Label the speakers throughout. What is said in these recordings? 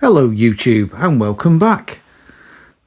Speaker 1: Hello YouTube and welcome back.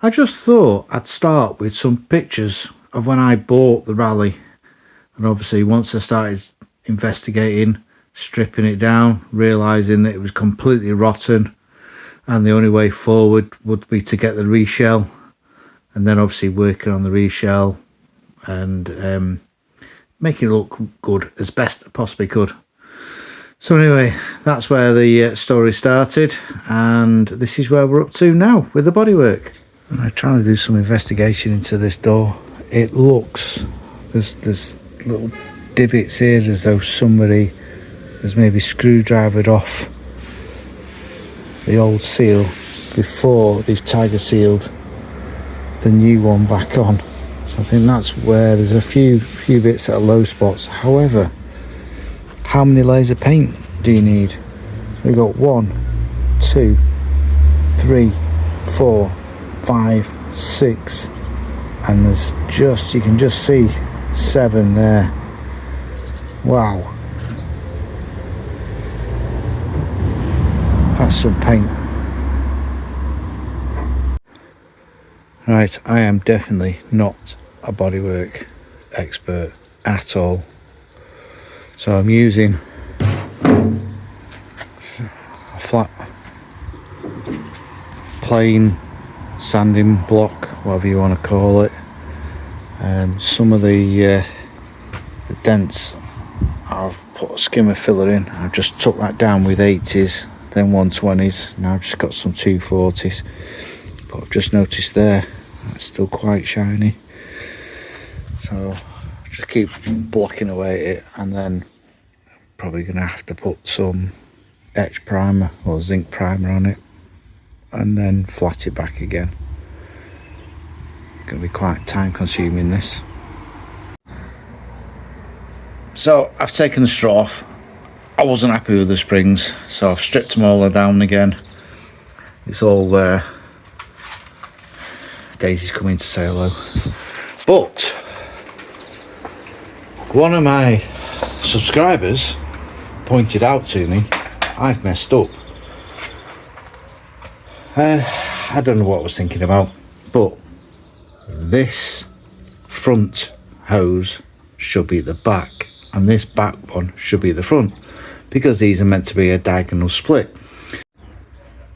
Speaker 1: I just thought I'd start with some pictures of when I bought the Rallye, and obviously once I started investigating, stripping it down, realising that it was completely rotten and the only way forward would be to get the reshell, and then obviously working on the reshell and making it look good as best I possibly could. So anyway, that's where the story started, and this is where we're up to now with the bodywork. I'm trying to do some investigation into this door. It looks, there's little divots here as though somebody has maybe screwdrivered off the old seal before they've tiger sealed the new one back on. So I think that's where there's a few bits that are low spots. However, how many layers of paint do you need? So we've got 1, 2, 3, 4, 5, 6, and there's you can just see 7 there. Wow, that's some paint. Right, I am definitely not a bodywork expert at all. So I'm using a flat, plain sanding block, whatever you want to call it. Some of the dents, I've put a skimmer filler in. I've just took that down with 80s, then 120s. Now I've just got some 240s. But I've just noticed there, that's still quite shiny. So just keep blocking away at it, and then probably gonna have to put some etch primer or zinc primer on it and then flat it back again. Gonna be quite time consuming this. So I've taken the straw off. I wasn't happy with the springs, so I've stripped them all down again. It's all there. Daisy's coming to say hello. But one of my subscribers pointed out to me I've messed up. I don't know what I was thinking about, but this front hose should be at the back and this back one should be at the front, because these are meant to be a diagonal split.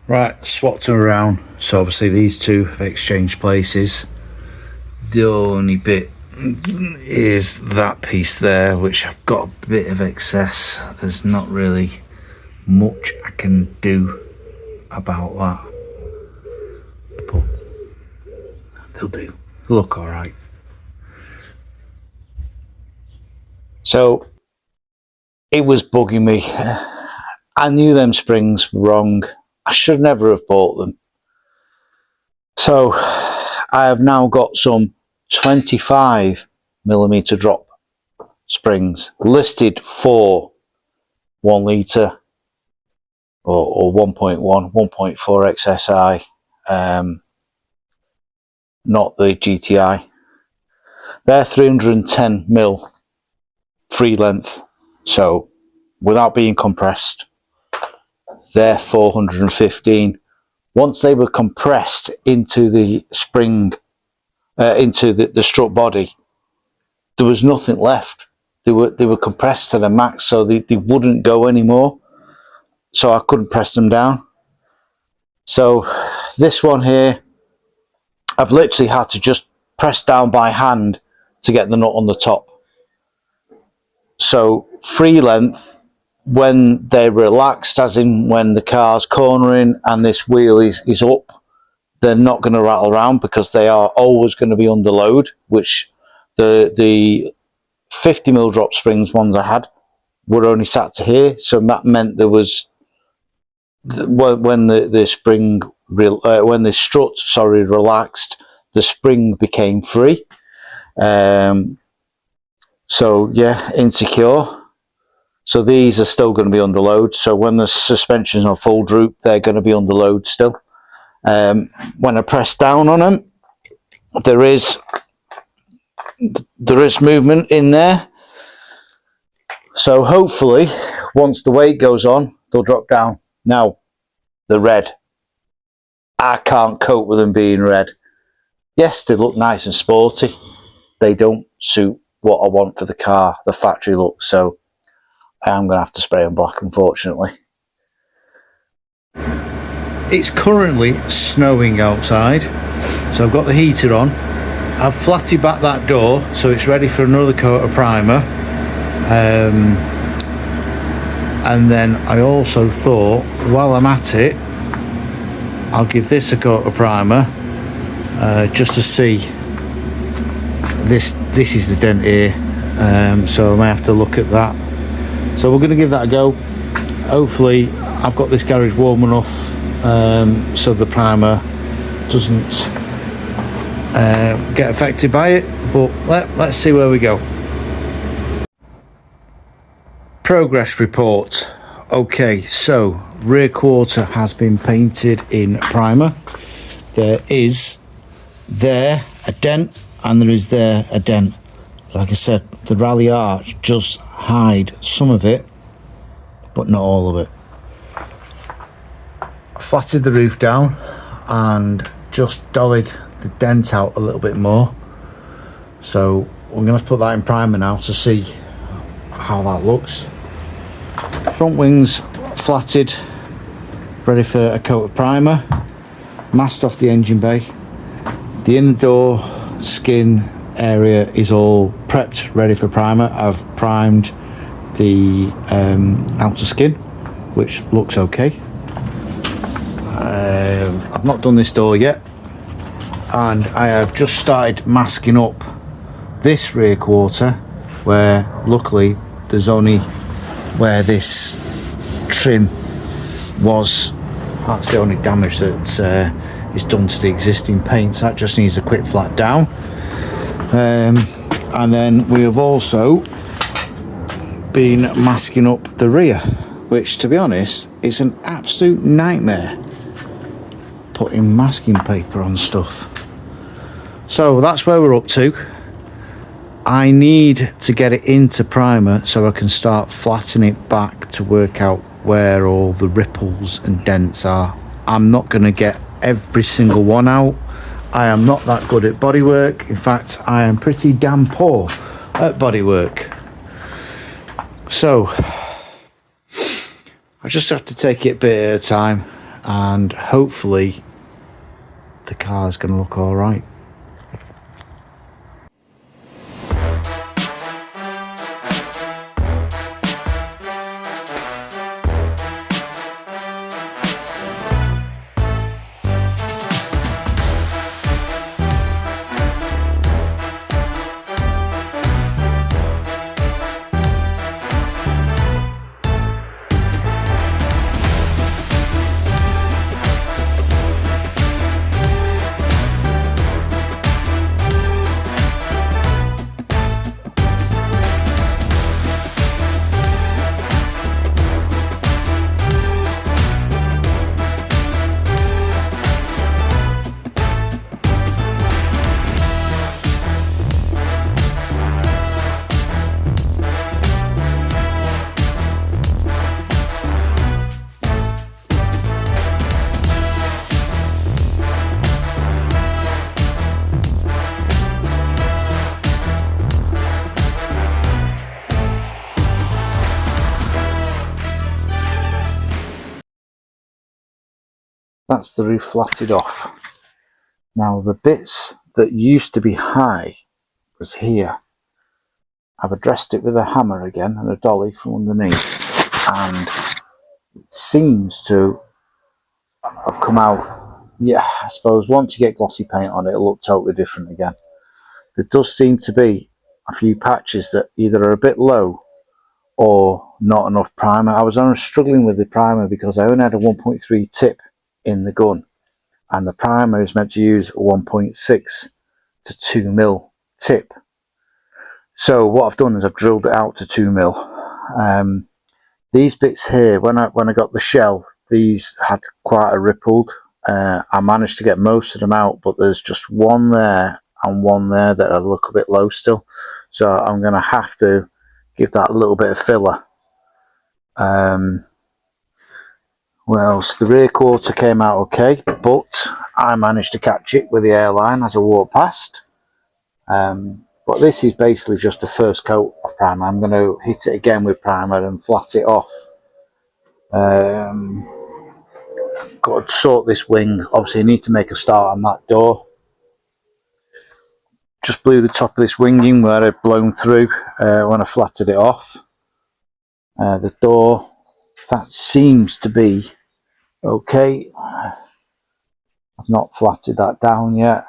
Speaker 1: Right, swapped them around, so obviously these two have exchanged places. The only bit is that piece there, which I've got a bit of excess. There's not really much I can do about that, but they'll do. They'll look all right. So it was bugging me. I knew them springs were wrong. I should never have bought them. So I have now got some 25mm drop springs listed for 1 litre or 1.1, 1.4 XSI, not the GTI. They're 310mm free length, so without being compressed, they're 415. Once they were compressed into the spring, into the strut body, there was nothing left. They were compressed to the max, so they wouldn't go anymore. So I couldn't press them down. So this one here, I've literally had to just press down by hand to get the nut on the top. So free length, when they're relaxed, as in when the car's cornering and this wheel is up, they're not going to rattle around because they are always going to be under load, which the 50mm drop springs ones I had were only sat to here, so that meant there was, when the spring when the strut relaxed, the spring became free. So yeah, insecure. So these are still going to be under load. So when the suspension's on full droop, they're going to be under load still. When I press down on them, there is movement in there. So hopefully, once the weight goes on, they'll drop down. Now, they're red. I can't cope with them being red. Yes, they look nice and sporty. They don't suit what I want for the car, the factory look, so I am going to have to spray them black, unfortunately. It's currently snowing outside, so I've got the heater on. I've flatted back that door so it's ready for another coat of primer. And then I also thought, while I'm at it, I'll give this a coat of primer just to see. This is the dent here, so I may have to look at that. So we're going to give that a go. Hopefully I've got this garage warm enough so the primer doesn't get affected by it, but let's see where we go. Progress report. Okay, so rear quarter has been painted in primer. There is there a dent and there is there a dent. Like I said, the Rallye arch does hide some of it, but not all of it. Flatted the roof down and just dollied the dent out a little bit more. So we're going to put that in primer now to see how that looks. Front wings flatted, ready for a coat of primer. Masked off the engine bay. The inner door skin area is all prepped, ready for primer. I've primed the outer skin, which looks okay. I've not done this door yet, and I have just started masking up this rear quarter, where luckily there's only where this trim was. That's the only damage that is done to the existing paints. That just needs a quick flat down. And then we have also been masking up the rear, which, to be honest, is an absolute nightmare putting masking paper on stuff. So that's where we're up to. I need to get it into primer so I can start flattening it back to work out where all the ripples and dents are. I'm not going to get every single one out. I am not that good at bodywork. In fact, I am pretty damn poor at bodywork. So I just have to take it a bit at a time, and hopefully the car's going to look all right. That's the roof flatted off. Now the bits that used to be high was here. I've addressed it with a hammer again and a dolly from underneath, and it seems to have come out. Yeah, I suppose once you get glossy paint on it, it'll look totally different again. There does seem to be a few patches that either are a bit low or not enough primer. I was struggling with the primer because I only had a 1.3 tip in the gun, and the primer is meant to use a 1.6 to 2 mil tip. So what I've done is I've drilled it out to 2 mil. These bits here, when I got the shell, these had quite a rippled. I managed to get most of them out, but there's just one there and one there that are a little bit low still. So I'm going to have to give that a little bit of filler. What else? The rear quarter came out okay, but I managed to catch it with the airline as I walked past. But this is basically just the first coat of primer. I'm going to hit it again with primer and flat it off. Got to sort this wing. Obviously, I need to make a start on that door. Just blew the top of this winging where I'd blown through when I flattened it off. The door, that seems to be okay. I've not flattened that down yet.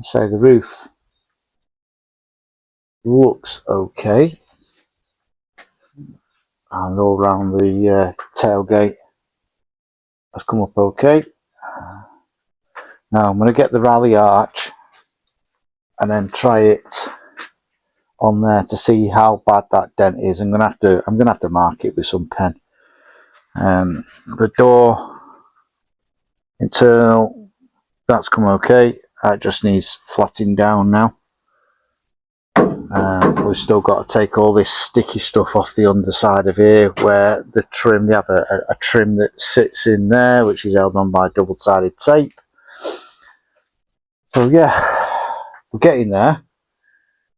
Speaker 1: So the roof looks okay. And all around the tailgate has come up okay. Now I'm going to get the Rallye arch and then try it on there to see how bad that dent is. I'm going to have to mark it with some pen. The door internal, that's come okay. That just needs flattening down now. We've still got to take all this sticky stuff off the underside of here where the trim, they have a trim that sits in there which is held on by double-sided tape. So yeah, we're getting there.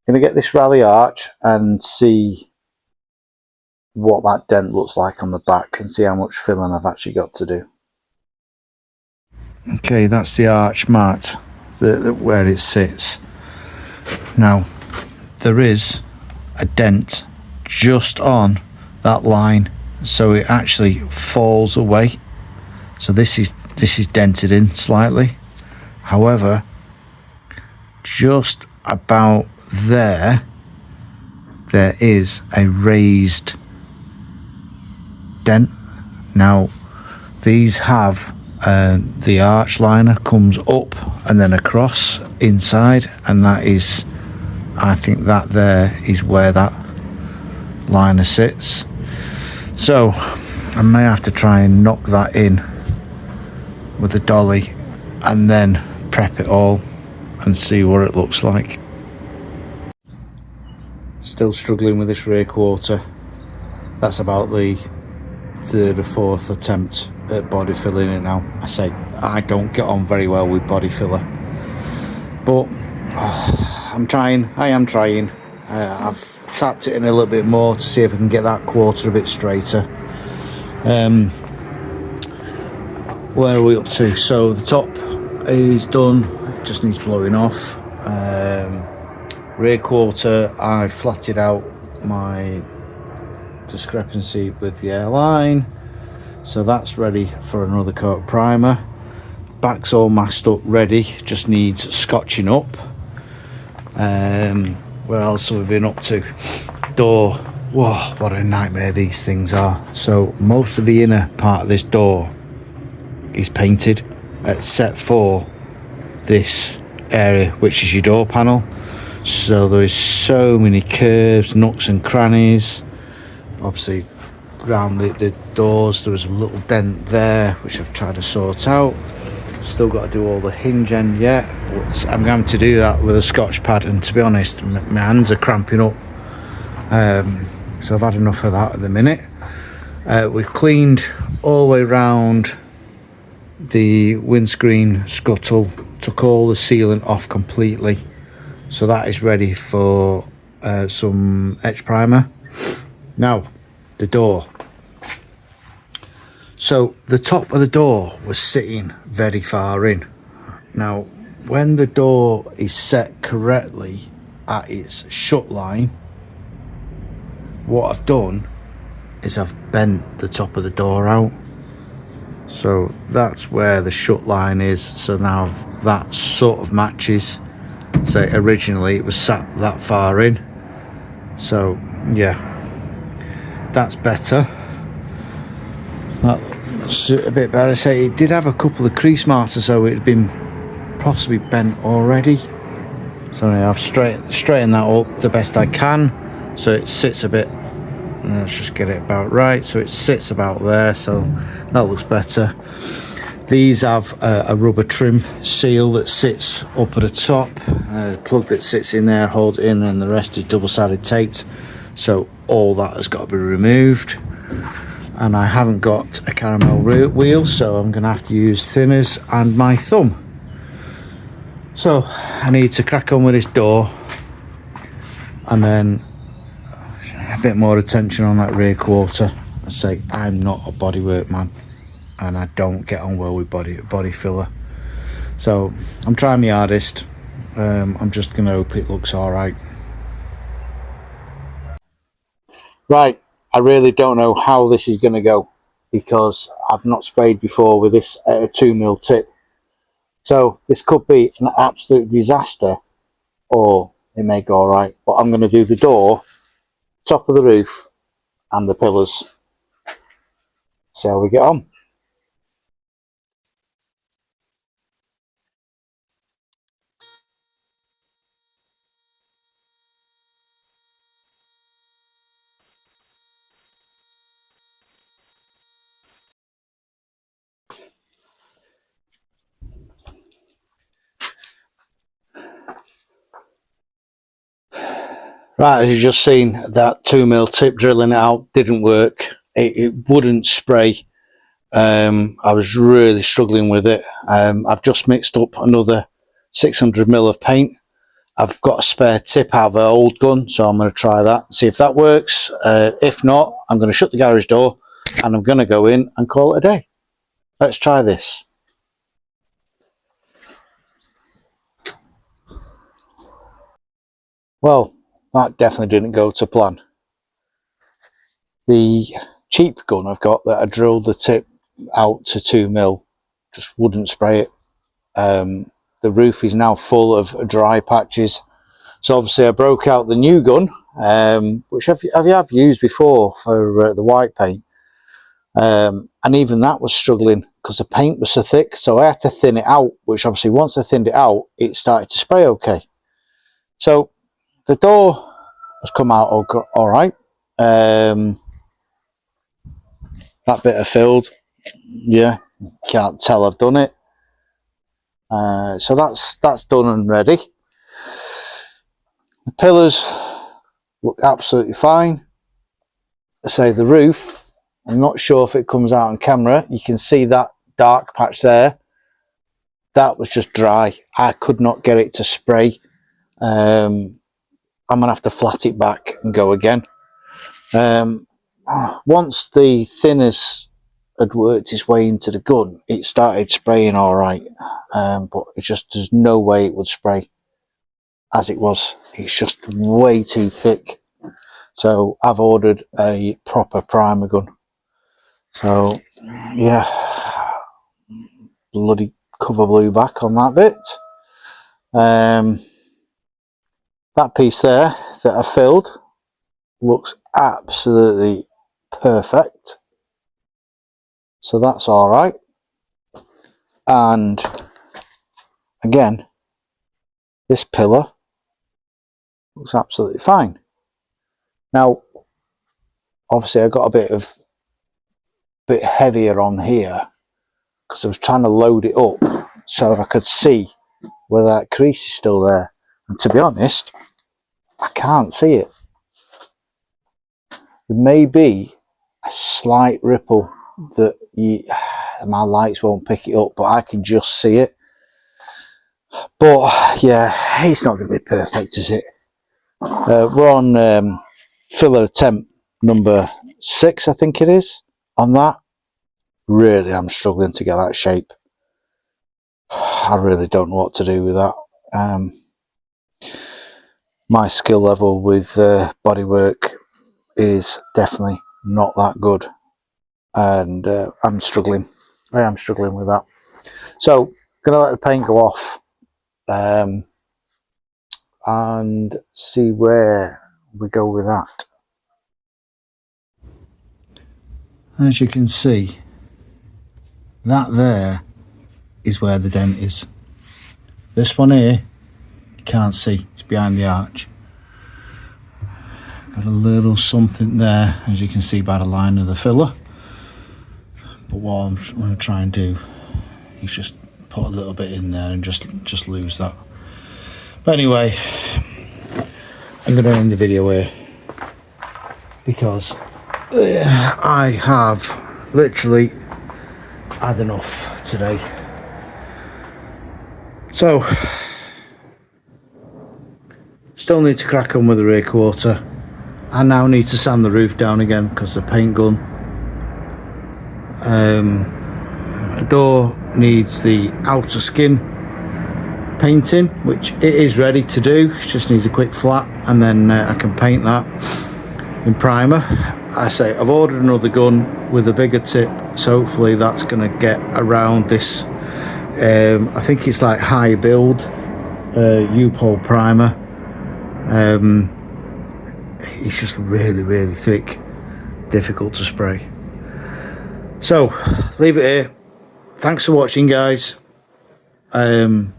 Speaker 1: Going to get this Rallye arch and see what that dent looks like on the back and see how much filling I've actually got to do. Okay, that's the arch marked where it sits. Now there is a dent just on that line, so it actually falls away. So this is dented in slightly. However, just about there is a raised dent. Now these have the arch liner comes up and then across inside, and that is, I think that there is where that liner sits. So I may have to try and knock that in with the dolly and then prep it all and see what it looks like. Still struggling with this rear quarter. That's about the third or fourth attempt at body filling it now. I say I don't get on very well with body filler, but I am trying. I've tapped it in a little bit more to see if I can get that quarter a bit straighter. Where are we up to? So the top is done, it just needs blowing off. Rear quarter, I flatted out my discrepancy with the airline, so that's ready for another coat of primer. Back's all masked up, ready, just needs scotching up. Where else have we been up to? Door, whoa, what a nightmare these things are. So most of the inner part of this door is painted except for this area which is your door panel. So there is so many curves, nooks and crannies. Obviously around the doors there was a little dent there which I've tried to sort out. Still got to do all the hinge end yet, but I'm going to do that with a scotch pad, and to be honest my hands are cramping up. So I've had enough of that at the minute. We've cleaned all the way around the windscreen scuttle, took all the sealant off completely, so that is ready for some etch primer. Now the door, so the top of the door was sitting very far in. Now when the door is set correctly at its shut line, what I've done is I've bent the top of the door out, so that's where the shut line is. So now that sort of matches. So originally it was sat that far in, so yeah, that's better. That's a bit better. Say it did have a couple of crease marks, so it had been possibly bent already. So I've straightened that up the best I can, so it sits a bit. Let's just get it about right, so it sits about there, so that looks better. These have a rubber trim seal that sits up at the top, a plug that sits in there holds it in, and the rest is double-sided taped, so all that has got to be removed. and I haven't got a caramel wheel, so I'm going to have to use thinners and my thumb. So I need to crack on with this door, and then a bit more attention on that rear quarter. I say I'm not a bodywork man, and I don't get on well with body filler, so I'm trying my hardest. I'm just going to hope it looks all right. Right, I really don't know how this is going to go, because I've not sprayed before with this at a 2mm tip. So this could be an absolute disaster, or it may go all right. But I'm going to do the door, top of the roof, and the pillars. See how we get on. Right, as you've just seen, that 2mm tip drilling it out didn't work. It wouldn't spray. I was really struggling with it. I've just mixed up another 600ml of paint. I've got a spare tip out of an old gun, so I'm going to try that, see if that works. If not, I'm going to shut the garage door and I'm going to go in and call it a day. Let's try this. Well, that definitely didn't go to plan. The cheap gun I've got that I drilled the tip out to 2mm just wouldn't spray it. The roof is now full of dry patches, so obviously I broke out the new gun, which I've used before for the white paint, and even that was struggling because the paint was so thick, so I had to thin it out, which obviously once I thinned it out it started to spray okay. So the door has come out all right. That bit I filled, yeah, can't tell I've done it. So that's done and ready. The pillars look absolutely fine. I say the roof, I'm not sure if it comes out on camera. You can see that dark patch there. That was just dry. I could not get it to spray. I'm gonna have to flat it back and go again. Once the thinners had worked its way into the gun, it started spraying all right, but it just, there's no way it would spray as it was. It's just way too thick. So I've ordered a proper primer gun. So yeah, bloody cover blue back on that bit. That piece there that I filled looks absolutely perfect, so that's all right. And again, this pillar looks absolutely fine. Now obviously I got a bit heavier on here because I was trying to load it up so I could see whether that crease is still there, and to be honest I can't see it. There may be a slight ripple that my lights won't pick it up, but I can just see it. But yeah, it's not going to be perfect, is it? We're on filler attempt number 6, I think it is, on that. Really, I'm struggling to get that shape. I really don't know what to do with that. My skill level with bodywork is definitely not that good, and I'm struggling. I am struggling with that. So I'm gonna let the paint go off and see where we go with that. As you can see, that there is where the dent is. This one here you can't see, it's behind the arch. Got a little something there, as you can see by the line of the filler. But what I'm going to try and do is just put a little bit in there and just lose that. But anyway, I'm going to end the video here because I have literally had enough today. So still need to crack on with the rear quarter. I now need to sand the roof down again because the paint gun. The door needs the outer skin painting, which it is ready to do. It just needs a quick flat, and then I can paint that in primer. I say I've ordered another gun with a bigger tip, so hopefully that's going to get around this. I think it's like high build U-pole primer. It's just really thick, difficult to spray. So leave it here. Thanks for watching, guys. I'll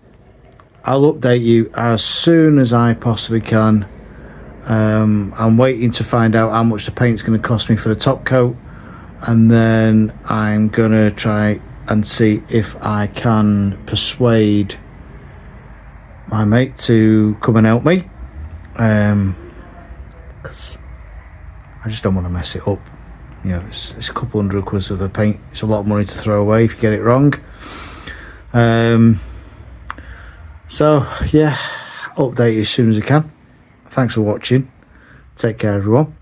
Speaker 1: update you as soon as I possibly can. I'm waiting to find out how much the paint's going to cost me for the top coat, and then I'm going to try and see if I can persuade my mate to come and help me, because I just don't want to mess it up. You know, it's a couple £100 worth of the paint. It's a lot of money to throw away if you get it wrong. So yeah, update you as soon as I can. Thanks for watching. Take care, everyone.